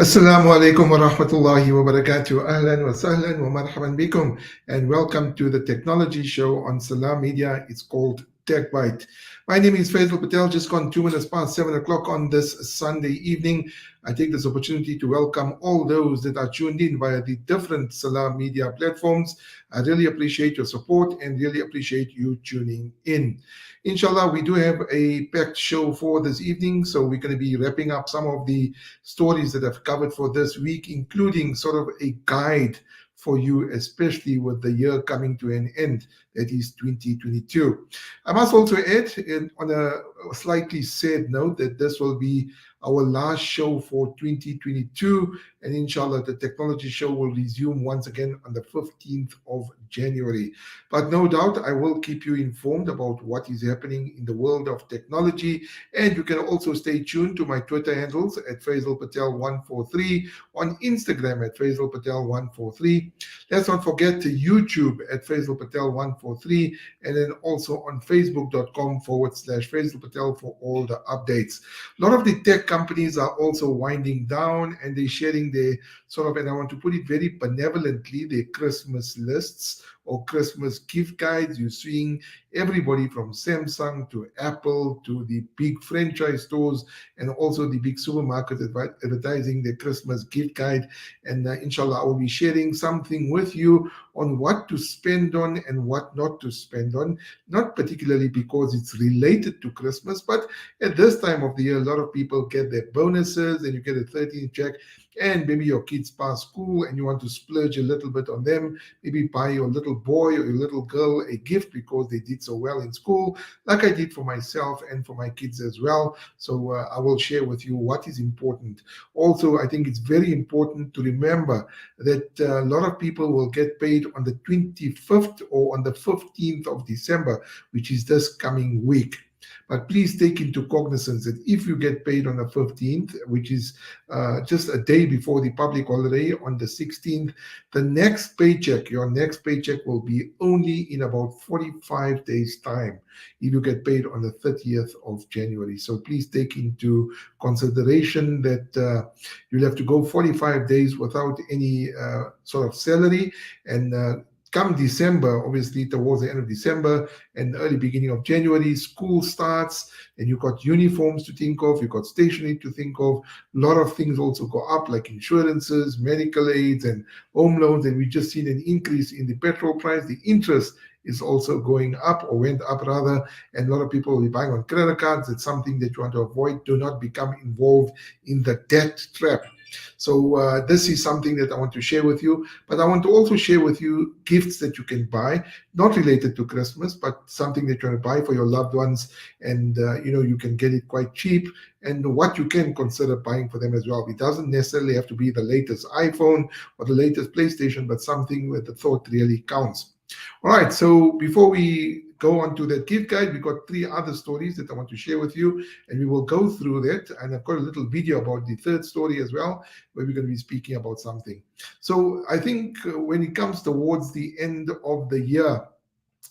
Assalamu alaikum wa rahmatullahi wa barakatuh. Ahlan wa sahlan wa marhaban bikum. And welcome to the technology show on Salam Media. It's called TechByte. My name is Faizel Patel, just gone 2 minutes past 7 o'clock on this Sunday evening. I take this opportunity to welcome all those that are tuned in via the different Salam Media platforms. I really appreciate your support and really appreciate you tuning in. Inshallah, we do have a packed show for this evening, so we're going to be wrapping up some of the stories that I've covered for this week, including sort of a guide for you, especially with the year coming to an end, that is 2022. I must also add, on a slightly sad note, that this will be our last show for 2022, and inshallah, the technology show will resume once again on the 15th of January. But no doubt, I will keep you informed about what is happening in the world of technology, and you can also stay tuned to my Twitter handles at Faizel Patel 143, on Instagram at Faizel Patel 143. Let's not forget to YouTube at Faizel Patel 143, and then also on Facebook.com/Faizel Patel for all the updates. A lot of the tech companies are also winding down, and they're sharing their sort of, and I want to put it very benevolently, their Christmas lists or Christmas gift guides. You're seeing everybody from Samsung to Apple to the big franchise stores and also the big supermarkets advertising their Christmas gift guide. And inshallah, I will be sharing something with you on what to spend on and what not to spend on, not particularly because it's related to Christmas, but at this time of the year, a lot of people get their bonuses and you get a 13th check, and maybe your kids pass school and you want to splurge a little bit on them, maybe buy your little boy or your little girl a gift because they did so well in school, like I did for myself and for my kids as well. So I will share with you what is important. Also, I think it's very important to remember that a lot of people will get paid on the 25th or on the 15th of December, which is this coming week. But please take into cognizance that if you get paid on the 15th, which is just a day before the public holiday on the 16th, the next paycheck, your next paycheck will be only in about 45 days' time if you get paid on the 30th of January. So please take into consideration that you'll have to go 45 days without any sort of salary, and come December, obviously towards the end of December and early beginning of January, school starts, and you've got uniforms to think of, you've got stationery to think of. A lot of things also go up, like insurances, medical aids, and home loans. And we've just seen an increase in the petrol price. The interest is also going up, or went up rather, and a lot of people will be buying on credit cards. It's something that you want to avoid. Do not become involved in the debt trap. So this is something that I want to share with you, but I want to also share with you gifts that you can buy, not related to Christmas, but something that you want to buy for your loved ones, and you can get it quite cheap, and what you can consider buying for them as well. It doesn't necessarily have to be the latest iPhone or the latest PlayStation, but something where the thought really counts. All right, so before we go on to that gift guide, we've got three other stories that I want to share with you, and we will go through that. And I've got a little video about the third story as well, where we're going to be speaking about something. So I think when it comes towards the end of the year,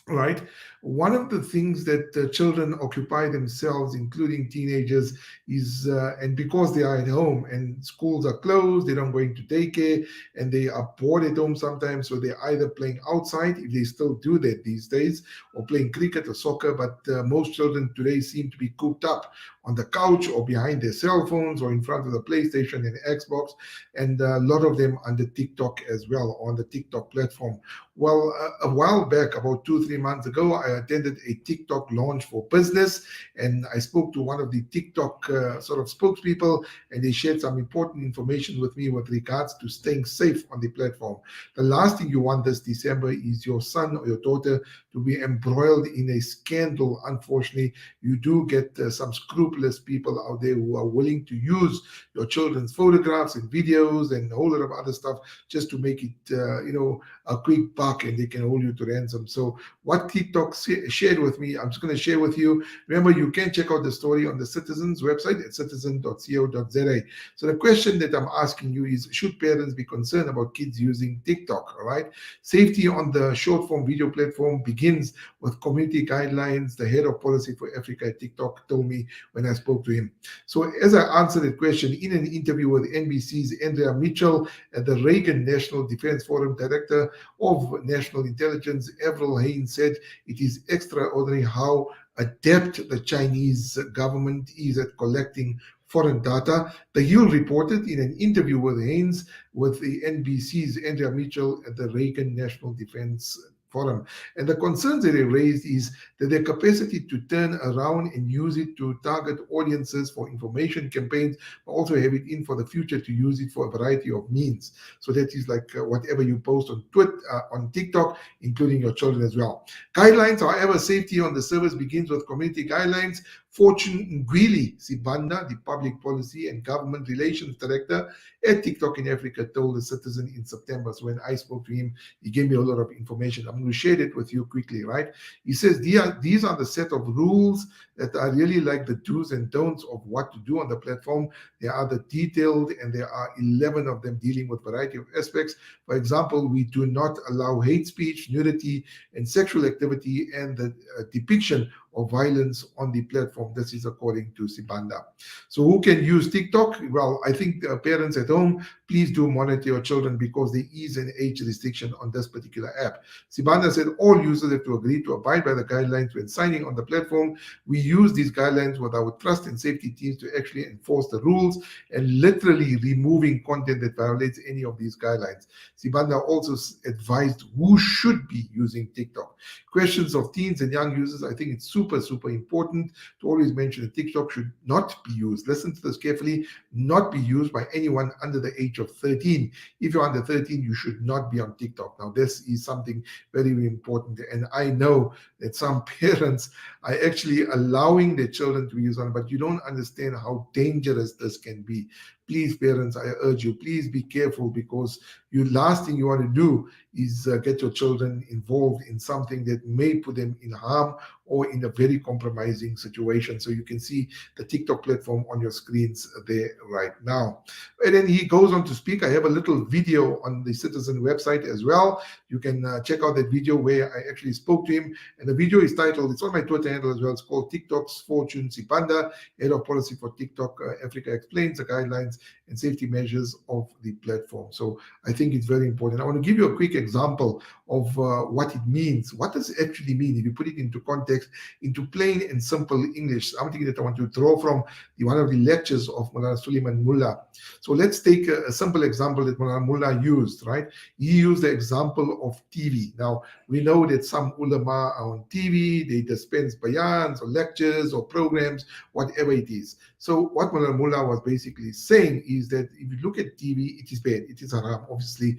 right, one of the things that children occupy themselves, including teenagers, is and because they are at home and schools are closed, they don't go into daycare, and they are bored at home sometimes, so they're either playing outside, if they still do that these days, or playing cricket or soccer. But most children today seem to be cooped up on the couch or behind their cell phones or in front of the PlayStation and Xbox, and a lot of them on the TikTok as well, on the TikTok platform. Well, a while back, about 2-3 months ago, I attended a TikTok launch for business, and I spoke to one of the TikTok sort of spokespeople, and they shared some important information with me with regards to staying safe on the platform. The last thing you want this December is your son or your daughter to be embroiled in a scandal. Unfortunately, you do get some scrupulous people out there who are willing to use your children's photographs and videos and a whole lot of other stuff just to make it, a quick buck, and they can hold you to ransom. So what TikTok shared with me, I'm just going to share with you. Remember, you can check out the story on the Citizens website at citizen.co.za. So the question that I'm asking you is, should parents be concerned about kids using TikTok? All right. Safety on the short form video platform begins with community guidelines. The head of policy for Africa at TikTok told me when when I spoke to him. So as I answered that question in an interview with NBC's Andrea Mitchell at the Reagan National Defense Forum, Director of National Intelligence Avril Haines said it is extraordinary how adept the Chinese government is at collecting foreign data. The Hill reported in an interview with Haines with the NBC's Andrea Mitchell at the Reagan National Defense Forum. And the concerns that they raised is that their capacity to turn around and use it to target audiences for information campaigns, but also have it in for the future to use it for a variety of means. So that is like whatever you post on Twitter, on TikTok, including your children as well. Guidelines, however, safety on the service begins with community guidelines. Fortune Ngwili Sibanda, the Public Policy and Government Relations Director at TikTok in Africa, told the Citizen in September. So when I spoke to him, he gave me a lot of information. I'm going to share it with you quickly, right? He says these are the set of rules that are really like the do's and don'ts of what to do on the platform. They are the detailed, and there are 11 of them dealing with a variety of aspects. For example, we do not allow hate speech, nudity, and sexual activity, and the depiction of violence on the platform. This is according to Sibanda. So who can use TikTok? Well, I think parents at home, please do monitor your children because there is an age restriction on this particular app. Sibanda said all users have to agree to abide by the guidelines when signing on the platform. We use these guidelines with our trust and safety teams to actually enforce the rules and literally removing content that violates any of these guidelines. Sibanda also advised who should be using TikTok. Questions of teens and young users, I think it's super important to always mention that TikTok should not be used. Listen to this carefully, not be used by anyone under the age of 13. If you're under 13, you should not be on TikTok. Now, this is something very important. And I know that some parents are actually allowing their children to use on, but you don't understand how dangerous this can be. Please, parents, I urge you, please be careful because the last thing you want to do is get your children involved in something that may put them in harm or in a very compromising situation. So you can see the TikTok platform on your screens there right now. And then he goes on to speak. I have a little video on the Citizen website as well. You can check out that video where I actually spoke to him. And the video is titled, it's on my Twitter handle as well. It's called TikTok's Fortune Sibanda, Head of Policy for TikTok Africa, explains the guidelines and safety measures of the platform. So I think it's very important. I want to give you a quick example of what it means. What does it actually mean if you put it into context, into plain and simple English? Something that I want to draw from one of the lectures of Mullah Suleiman Mullah. So let's take a simple example that Mullah Mullah used, right? He used the example of TV. Now, we know that some ulama are on TV, they dispense bayans or lectures or programs, whatever it is. So what Mullah Mullah was basically saying is that if you look at TV, it is bad, it is haram, obviously,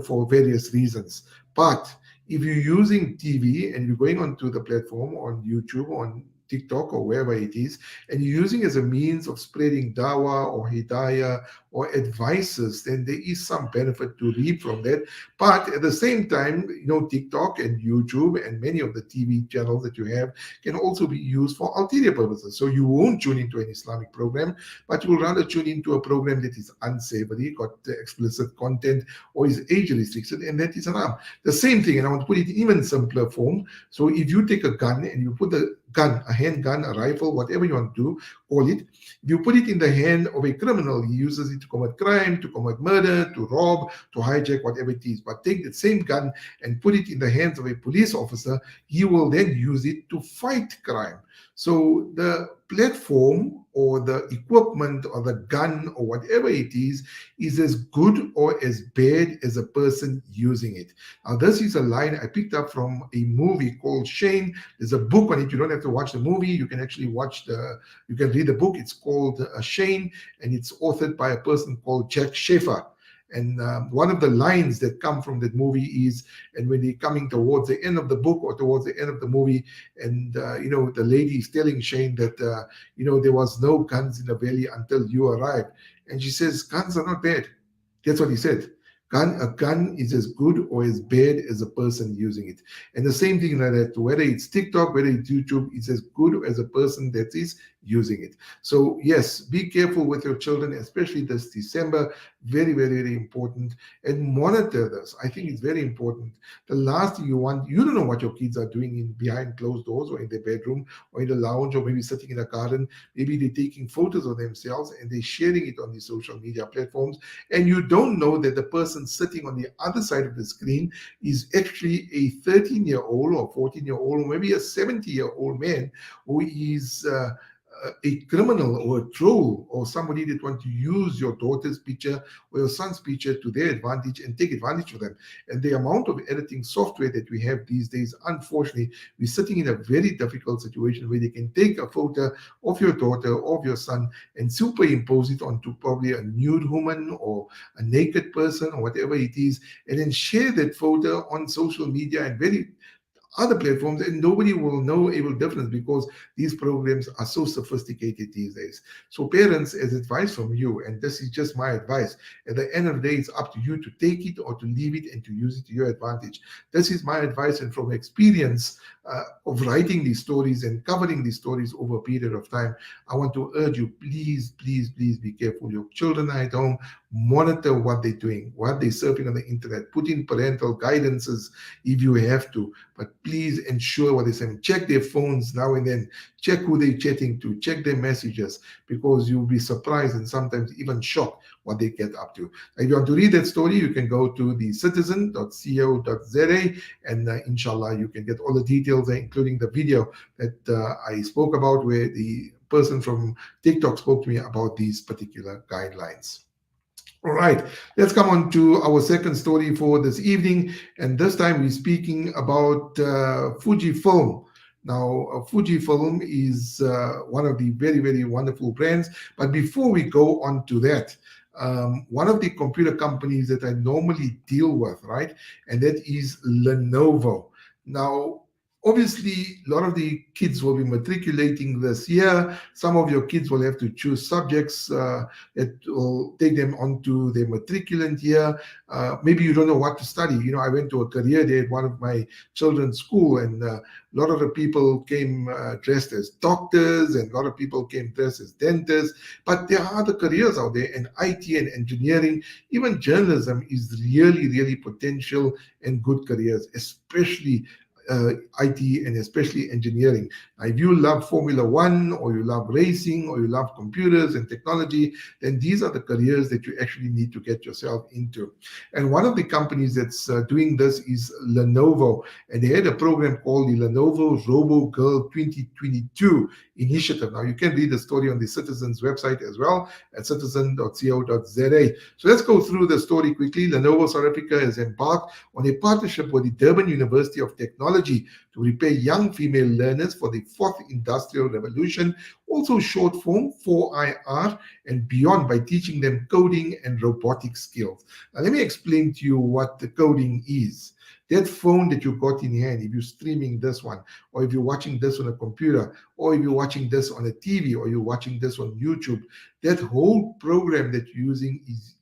for various reasons. But if you're using TV and you're going onto the platform on YouTube, on TikTok or wherever it is, and you're using it as a means of spreading dawah or hidayah or advices, then there is some benefit to reap from that. But at the same time, TikTok and YouTube and many of the TV channels that you have can also be used for ulterior purposes. So you won't tune into an Islamic program, but you will rather tune into a program that is unsavory, got explicit content, or is age restricted, and that is haram. The same thing, and I want to put it in even simpler form. So if you take a gun and you put the gun, a handgun, a rifle, whatever you want to call it, if you put it in the hand of a criminal, he uses it to commit crime, to commit murder, to rob, to hijack, whatever it is. But take the same gun and put it in the hands of a police officer, he will then use it to fight crime. So the platform or the equipment or the gun or whatever it is as good or as bad as a person using it. Now, this is a line I picked up from a movie called Shane. There's a book on it. You don't have to watch the movie. You can actually you can read the book. It's called Shane, and it's authored by a person called Jack Schaefer. And one of the lines that come from that movie is, and when they're coming towards the end of the book or towards the end of the movie, and the lady is telling Shane that there was no guns in the valley until you arrived, and she says guns are not bad. That's what he said. A gun is as good or as bad as a person using it. And the same thing like that, whether it's TikTok, whether it's YouTube, it's as good as a person that is using it. So yes, be careful with your children, especially this December. Very, very, very important. And monitor this. I think it's very important. The last thing you want, you don't know what your kids are doing in behind closed doors or in their bedroom or in the lounge or maybe sitting in a garden. Maybe they're taking photos of themselves and they're sharing it on the social media platforms. And you don't know that the person sitting on the other side of the screen is actually a 13-year-old or 14-year-old or maybe a 70-year-old man who is a criminal or a troll or somebody that want to use your daughter's picture or your son's picture to their advantage and take advantage of them. And the amount of editing software that we have these days, unfortunately, we're sitting in a very difficult situation where they can take a photo of your daughter or of your son and superimpose it onto probably a nude woman or a naked person or whatever it is, and then share that photo on social media and very other platforms, and nobody will know able difference because these programs are so sophisticated these days. So parents, as advice from you, and this is just my advice, at the end of the day it's up to you to take it or to leave it and to use it to your advantage. This is my advice, and from experience of writing these stories and covering these stories over a period of time, I want to urge you, please, please, please be careful. Your children are at home. Monitor what they're doing, what they're surfing on the internet. Put in parental guidances if you have to, but please ensure what they're saying. Check their phones now and then. Check who they're chatting to. Check their messages, because you'll be surprised and sometimes even shocked what they get up to. If you want to read that story, you can go to the citizen.co.za, and inshallah, you can get all the details, including the video that I spoke about, where the person from TikTok spoke to me about these particular guidelines. All right, let's come on to our second story for this evening. And this time we're speaking about Fujifilm. Now, Fujifilm is one of the very, very wonderful brands. But before we go on to that, one of the computer companies that I normally deal with, right, and that is Lenovo. Now, obviously, a lot of the kids will be matriculating this year. Some of your kids will have to choose subjects that will take them onto their matriculant year. Maybe you don't know what to study. You know, I went to a career day at one of my children's school, and a lot of the people came dressed as doctors, and a lot of people came dressed as dentists. But there are other careers out there, and IT and engineering, even journalism is really, really potential and good careers, especially IT and especially engineering. Now, if you love Formula One, or you love racing, or you love computers and technology, then these are the careers that you actually need to get yourself into. And one of the companies that's doing this is Lenovo, and they had a program called the Lenovo Robo Girl 2022 initiative. Now, you can read the story on the Citizen's website as well at citizen.co.za. So let's go through the story quickly. Lenovo South Africa has embarked on a partnership with the Durban University of Technology to prepare young female learners for the fourth industrial revolution, also short form 4IR, and beyond, by teaching them coding and robotic skills. Now, let me explain to you what the coding is. That phone that you got in hand, if you're streaming this one, or if you're watching this on a computer, or if you're watching this on a TV, or you're watching this on YouTube, that whole program that you're using is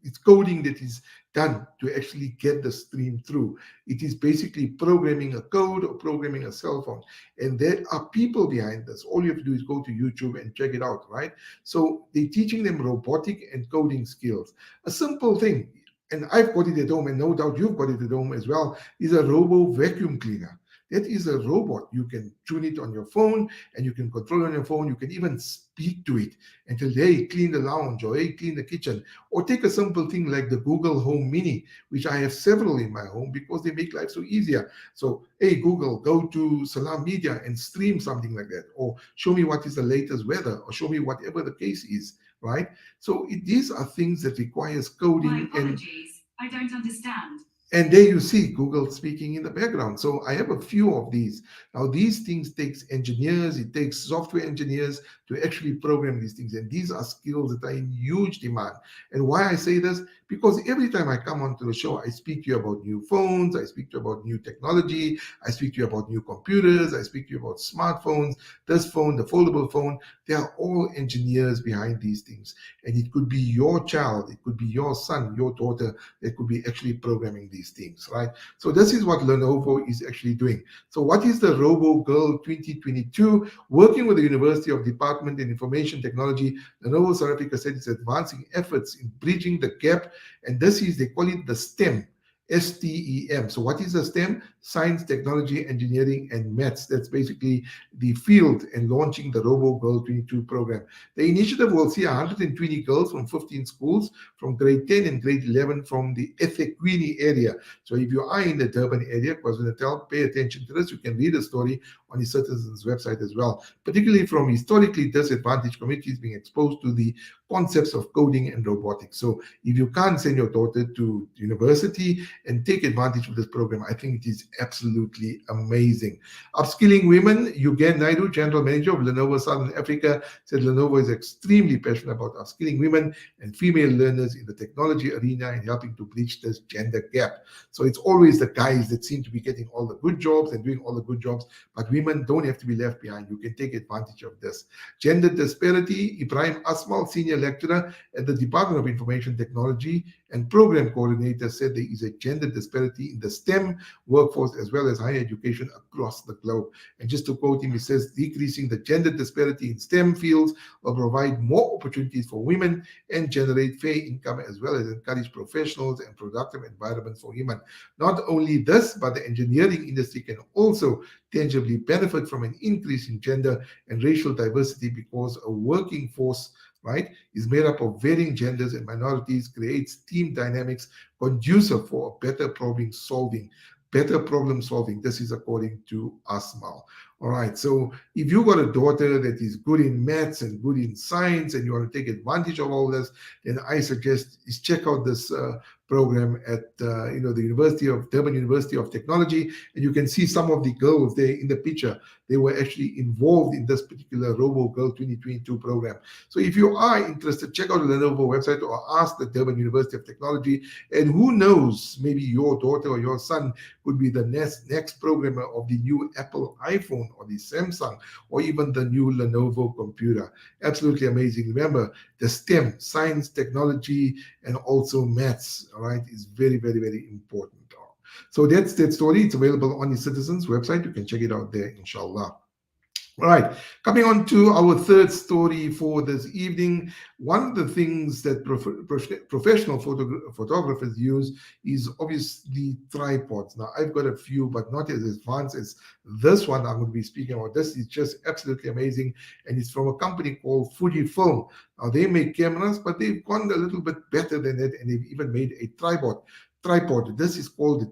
it's coding that is done to actually get the stream through. It is basically programming a code or programming a cell phone. And there are people behind this. All you have to do is go to YouTube and check it out, right? So they're teaching them robotic and coding skills. A simple thing, and I've got it at home, and no doubt you've got it at home as well, is a robo vacuum cleaner. That is a robot. You can tune it on your phone, and you can control it on your phone. You can even speak to it and tell, hey, clean the lounge, or hey, clean the kitchen. Or take a simple thing like the Google Home Mini, which I have several in my home because they make life so easier. So, hey, Google, go to Salam Media and stream something like that. Or show me what is the latest weather, or show me whatever the case is, right? So these are things that requires coding. My apologies, I don't understand. And there you see Google speaking in the background. So I have a few of these. Now, these things takes engineers, it takes software engineers to actually program these things. And these are skills that are in huge demand. And why I say this? Because every time I come onto the show, I speak to you about new phones, I speak to you about new technology, I speak to you about new computers, I speak to you about smartphones, this phone, the foldable phone. They are all engineers behind these things. And it could be your child, it could be your son, your daughter that could be actually programming these things, right? So this is what Lenovo is actually doing. So what is the Robo Girl 2022? Working with the University of Department in Information Technology, Lenovo South Africa said it's advancing efforts in bridging the gap, and this is, they call it the STEM. STEM. So what is the STEM? Science, technology, engineering, and maths. That's basically the field, and launching the Robo Girl 22 program. The initiative will see 120 girls from 15 schools from grade 10 and grade 11 from the eThekwini area. So if you are in the Durban area, KwaZulu-Natal, pay attention to this. You can read a story on the Citizens website as well, particularly from historically disadvantaged communities being exposed to the concepts of coding and robotics. So if you can't send your daughter to university and take advantage of this program, I think it is absolutely amazing. Upskilling women, Yugen Naidu, General Manager of Lenovo Southern Africa, said Lenovo is extremely passionate about upskilling women and female learners in the technology arena and helping to bridge this gender gap. So it's always the guys that seem to be getting all the good jobs and doing all the good jobs, but women don't have to be left behind. You can take advantage of this. Gender disparity, Ibrahim Asmal, Senior Lecturer at the Department of Information Technology and Program Coordinator, said there is a gender disparity in the STEM workforce as well as higher education across the globe. And just to quote him, he says, decreasing the gender disparity in STEM fields will provide more opportunities for women and generate fair income as well as encourage professionals and productive environments for women. Not only this, but the engineering industry can also tangibly benefit from an increase in gender and racial diversity because a working force, right, is made up of varying genders and minorities, creates team dynamics conducive for better problem solving. Better problem solving. This is according to Asmal. All right. So if you got a daughter that is good in maths and good in science, and you want to take advantage of all this, then I suggest is check out this program at the University of Durban University of Technology, and you can see some of the girls there in the picture. They were actually involved in this particular Robo Girl 2022 program. So if you are interested, check out the Lenovo website or ask the Durban University of Technology. And who knows, maybe your daughter or your son could be the next programmer of the new Apple iPhone or the Samsung or even the new Lenovo computer. Absolutely amazing. Remember, the STEM, science, technology, and also maths, all right, is very, very, very important. So that's that story. It's available on the Citizens website. You can check it out there, inshallah. All right, coming on to our third story for this evening. One of the things that professional photographers use is obviously tripods. Now, I've got a few, but not as advanced as this one I'm going to be speaking about. This is just absolutely amazing, and it's from a company called Fujifilm. Now, they make cameras, but they've gone a little bit better than that, and they've even made a tripod. This is called the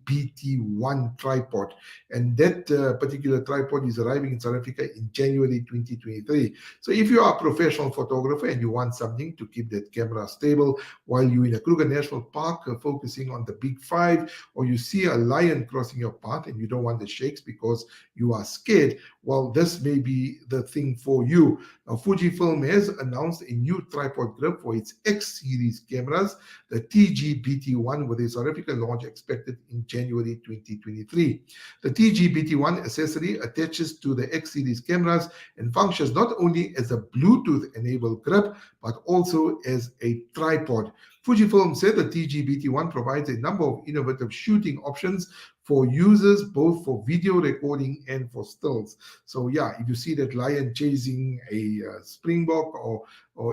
TGBT1 tripod, and that particular tripod is arriving in South Africa in January 2023. So if you are a professional photographer and you want something to keep that camera stable while you're in a Kruger National Park focusing on the big five, or you see a lion crossing your path and you don't want the shakes because you are scared, well, this may be the thing for you. Now, Fujifilm has announced a new tripod grip for its X series cameras, the TGBT1, with a South African launch expected in January 2023. The TGBT1 accessory attaches to the X series cameras and functions not only as a Bluetooth-enabled grip, but also as a tripod. Fujifilm said the TGBT1 provides a number of innovative shooting options for users, both for video recording and for stills. So yeah, if you see that lion chasing a springbok or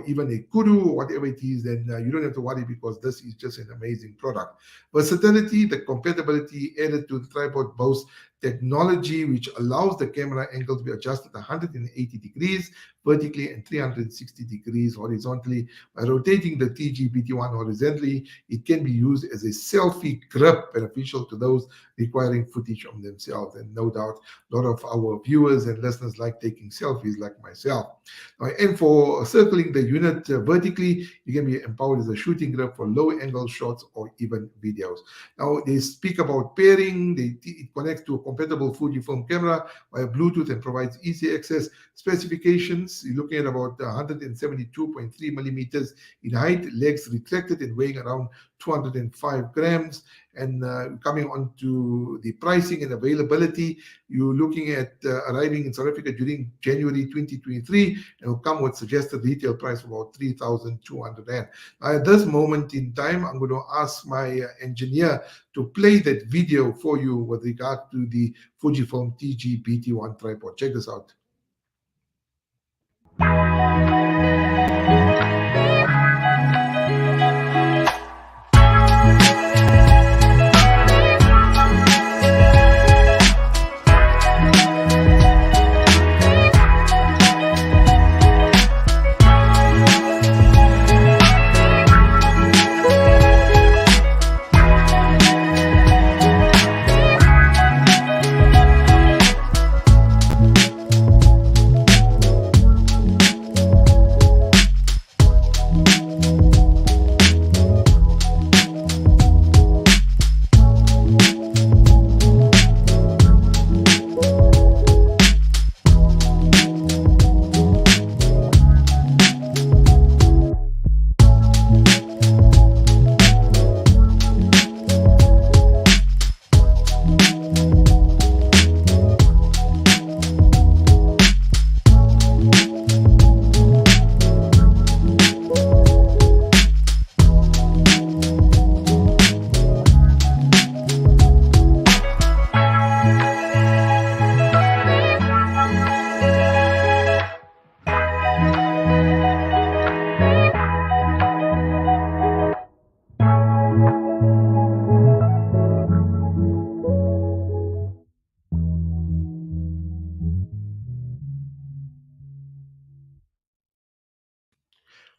even a kudu or whatever it is, then you don't have to worry because this is just an amazing product. Versatility, the compatibility added to the tripod boasts technology which allows the camera angle to be adjusted 180 degrees vertically and 360 degrees horizontally. By rotating the TGBT1 horizontally, it can be used as a selfie grip, beneficial to those requiring footage of themselves. And no doubt, a lot of our viewers and listeners like taking selfies like myself. And for circling rolling the unit vertically, you can be empowered as a shooting grip for low angle shots or even videos. Now they speak about pairing. It connects to a compatible Fujifilm camera via Bluetooth and provides easy access. Specifications, you're looking at about 172.3 millimeters in height, legs retracted and weighing around 205 grams. And coming on to the pricing and availability, you're looking at arriving in South Africa during January 2023 and will come with suggested retail price of about 3,200 rand. Now, at this moment in time, I'm going to ask my engineer to play that video for you with regard to the Fujifilm TG-BT1 tripod. Check this out.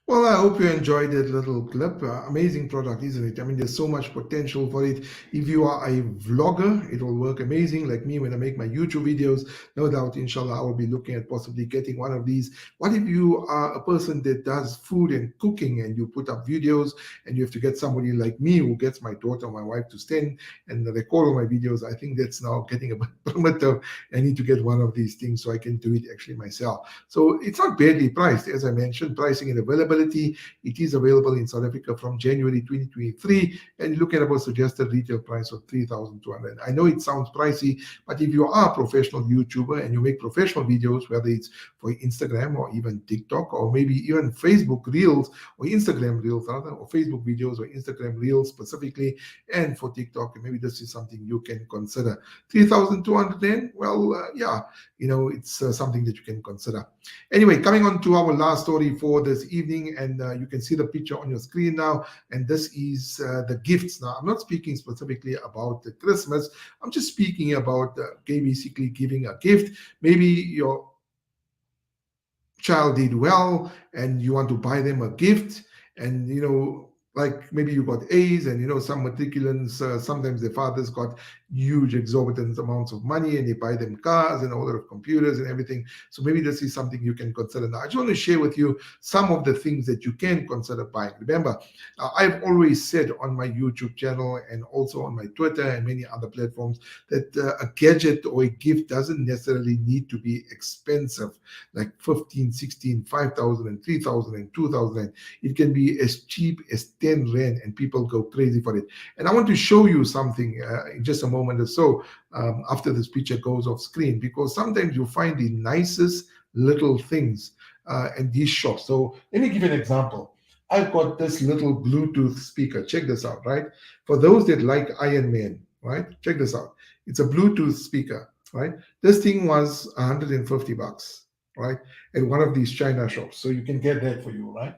Well, I hope you enjoyed that little clip. Amazing product, isn't it? I mean, there's so much potential for it. If you are a vlogger, it will work amazing. Like me, when I make my YouTube videos, no doubt, inshallah, I will be looking at possibly getting one of these. What if you are a person that does food and cooking and you put up videos and you have to get somebody like me who gets my daughter or my wife to stand and record all my videos? I think that's now getting a bit primitive. I need to get one of these things so I can do it actually myself. So it's not badly priced. As I mentioned, pricing and availability. It is available in South Africa from January 2023, and you look at about suggested retail price of 3,200. I know it sounds pricey, but if you are a professional YouTuber and you make professional videos, whether it's for Instagram or even TikTok or maybe even Facebook Reels or Instagram Reels rather, or Facebook videos or Instagram Reels specifically, and for TikTok, maybe this is something you can consider. 3,200 then? Well, yeah, it's something that you can consider. Anyway, coming on to our last story for this evening, and you can see the picture on your screen now, and this is the gifts. Now, I'm not speaking specifically about the Christmas. I'm just speaking about basically giving a gift. Maybe your child did well and you want to buy them a gift, and like maybe you got A's, and some matriculants, sometimes their fathers got huge exorbitant amounts of money and they buy them cars and a lot of computers and everything. So maybe this is something you can consider. Now, I just want to share with you some of the things that you can consider buying. Remember, I've always said on my YouTube channel and also on my Twitter and many other platforms that a gadget or a gift doesn't necessarily need to be expensive, like 15, 16, 5,000 and 3,000 and 2,000. It can be as cheap as 10 Rand and people go crazy for it. And I want to show you something in just a moment or so after this picture goes off screen, because sometimes you find the nicest little things in these shops. So let me give you an example. I've got this little Bluetooth speaker. Check this out, right? For those that like Iron Man, right? Check this out. It's a Bluetooth speaker, right? This thing was 150 bucks, right? At one of these China shops. So you can get that for you, right?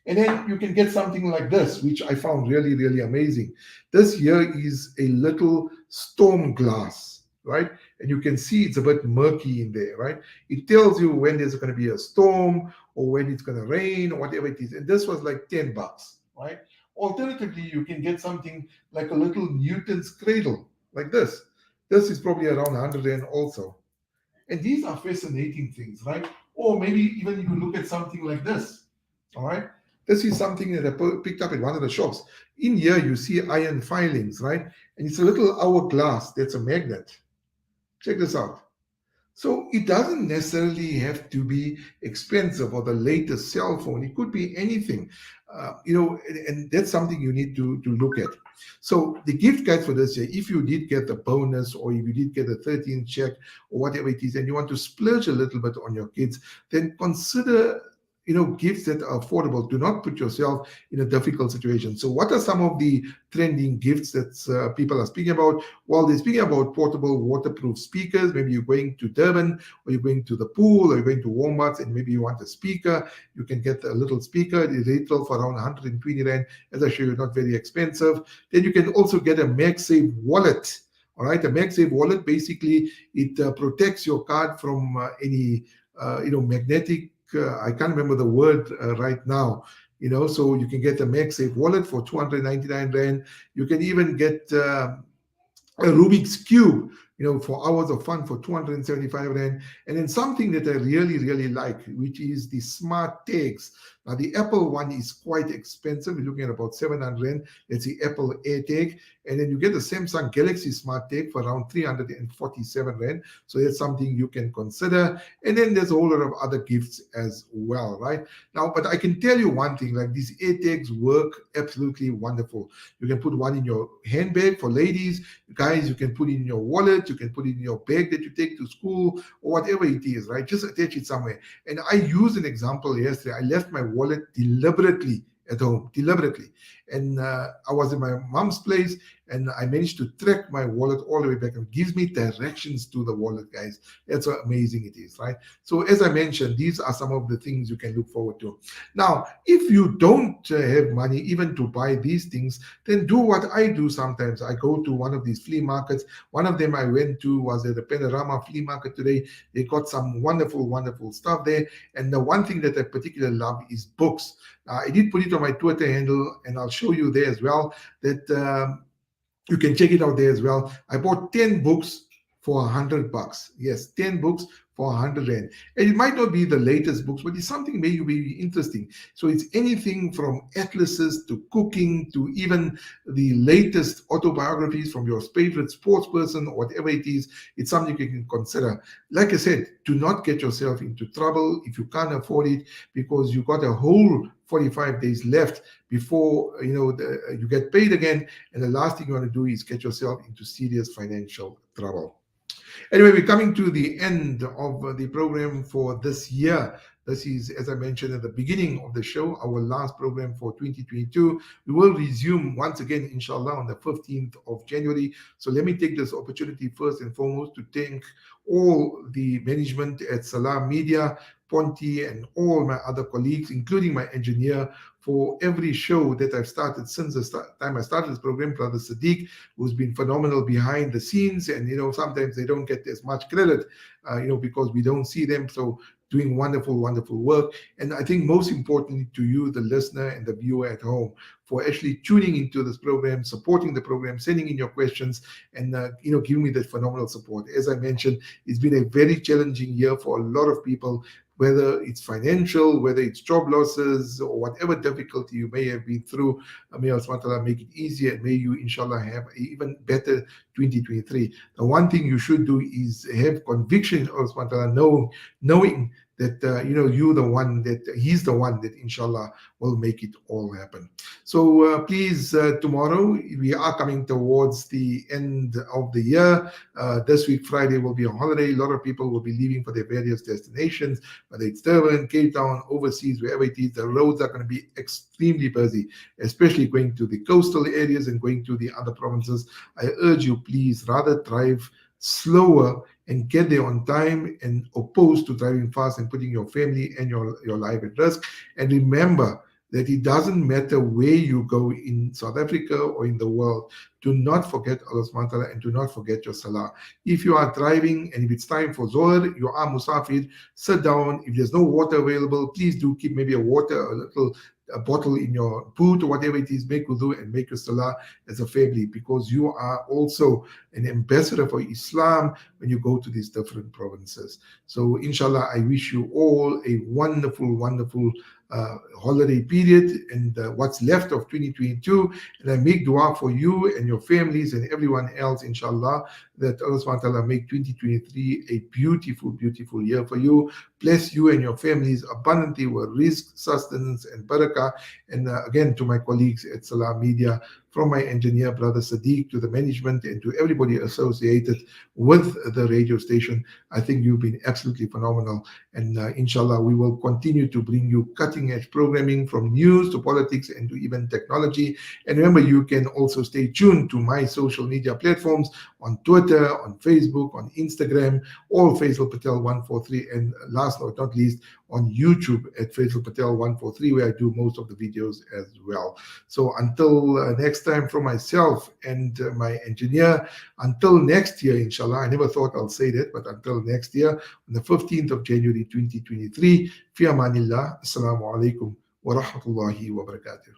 And then you can get something like this, which I found really, really amazing. This here is a little storm glass, right? And you can see it's a bit murky in there, right? It tells you when there's going to be a storm or when it's going to rain or whatever it is. And this was like 10 bucks, right? Alternatively, you can get something like a little Newton's cradle, like this. This is probably around 100 Rand also. And these are fascinating things, right? Or maybe even you look at something like this. All right. This is something that I picked up at one of the shops. In here, you see iron filings, right? And it's a little hourglass that's a magnet. Check this out. So it doesn't necessarily have to be expensive or the latest cell phone. It could be anything, and that's something you need to look at. So the gift guide for this year, if you did get the bonus or if you did get a 13th check or whatever it is, and you want to splurge a little bit on your kids, then consider gifts that are affordable. Do not put yourself in a difficult situation. So what are some of the trending gifts that people are speaking about? Well, they're speaking about portable waterproof speakers. Maybe you're going to Durban or you're going to the pool or you're going to Walmart and maybe you want a speaker. You can get a little speaker. It retails for around 120 Rand. As I show you, not very expensive. Then you can also get a MagSafe wallet. All right, a MagSafe wallet, basically it protects your card from any magnetic, I can't remember the word right now. So you can get a MagSafe wallet for 299 Rand. You can even get a Rubik's Cube, for hours of fun for 275 Rand. And then something that I really, really like, which is the smart tags. Now, the Apple one is quite expensive. We're looking at about 700 Rand. It's the Apple AirTag. And then you get the Samsung Galaxy Smart Tag for around 347 Rand. So that's something you can consider. And then there's a whole lot of other gifts as well, right? Now, but I can tell you one thing, like these AirTags work absolutely wonderful. You can put one in your handbag for ladies. Guys, you can put it in your wallet. You can put it in your bag that you take to school or whatever it is, right? Just attach it somewhere. And I used an example yesterday. I left my wallet deliberately at home, deliberately. And I was in my mom's place and I managed to track my wallet all the way back and gives me directions to the wallet, guys. That's how amazing it is, right? So as I mentioned, these are some of the things you can look forward to. Now, if you don't have money even to buy these things, then do what I do sometimes. I go to one of these flea markets. One of them I went to was at the Panorama Flea Market today. They got some wonderful, wonderful stuff there. And the one thing that I particularly love is books. I did put it on my Twitter handle, and I'll show you there as well that you can check it out there as well. I bought 10 books for $100. Yes, 10 books for 100 Rand. And it might not be the latest books, but it's something maybe interesting. So it's anything from atlases to cooking to even the latest autobiographies from your favorite sports person or whatever it is. It's something you can consider. Like I said, do not get yourself into trouble if you can't afford it, because you got a whole 45 days left before you get paid again, and the last thing you want to do is get yourself into serious financial trouble. Anyway, we're coming to the end of the program for this year. This is, as I mentioned at the beginning of the show, our last program for 2022. We will resume once again, inshallah, on the 15th of January. So let me take this opportunity first and foremost to thank all the management at Salam Media, Ponti, and all my other colleagues, including my engineer, for every show that I've started since the time I started this program. Brother Sadiq, who's been phenomenal behind the scenes, and sometimes they don't get as much credit, because we don't see them. So doing wonderful, wonderful work. And I think most importantly to you, the listener and the viewer at home, for actually tuning into this program, supporting the program, sending in your questions, and giving me that phenomenal support. As I mentioned, it's been a very challenging year for a lot of people, whether it's financial, whether it's job losses, or whatever difficulty you may have been through. May Allah subhanahu wa ta'ala make it easier, and may you, inshallah, have an even better 2023. The one thing you should do is have conviction in Allah subhanahu wa ta'ala, knowing that you're the one, that he's the one that inshallah will make it all happen. So please, tomorrow we are coming towards the end of the year. This week Friday will be a holiday. A lot of people will be leaving for their various destinations, whether it's Durban, Cape Town, overseas, wherever it is. The roads are going to be extremely busy, especially going to the coastal areas and going to the other provinces. I urge you, please, rather drive slower and get there on time, and opposed to driving fast and putting your family and your life at risk. And remember that it doesn't matter where you go in South Africa or in the world. Do not forget Allah subhanahu wa ta'ala, and do not forget your salah. If you are driving and if it's time for Zohar, you are musafir, sit down. If there's no water available, please do keep maybe a bottle in your boot or whatever it is. Make wudu and make your salah as a family, because you are also an ambassador for Islam when you go to these different provinces. So inshallah, I wish you all a wonderful, wonderful holiday period and what's left of 2022. And I make dua for you and your families and everyone else, inshallah, that Allah subhanahu wa ta'ala make 2023 a beautiful, beautiful year for you. Bless you and your families abundantly with rizq, sustenance, and barakah. And again, to my colleagues at Salam Media, from my engineer brother Sadiq to the management and to everybody associated with the radio station, I think you've been absolutely phenomenal. And inshallah, we will continue to bring you cutting edge programming from news to politics and to even technology. And remember, you can also stay tuned to my social media platforms on Twitter, on Facebook, on Instagram, all Faizel Patel 143. And last but not least, on YouTube at Faizel Patel 143, where I do most of the videos as well. So until next time, from myself and my engineer, until next year, inshallah. I never thought I'll say that, but until next year, on the 15th of January 2023, fi amanillah, assalamu alaikum wa rahmatullahi wa barakatuh.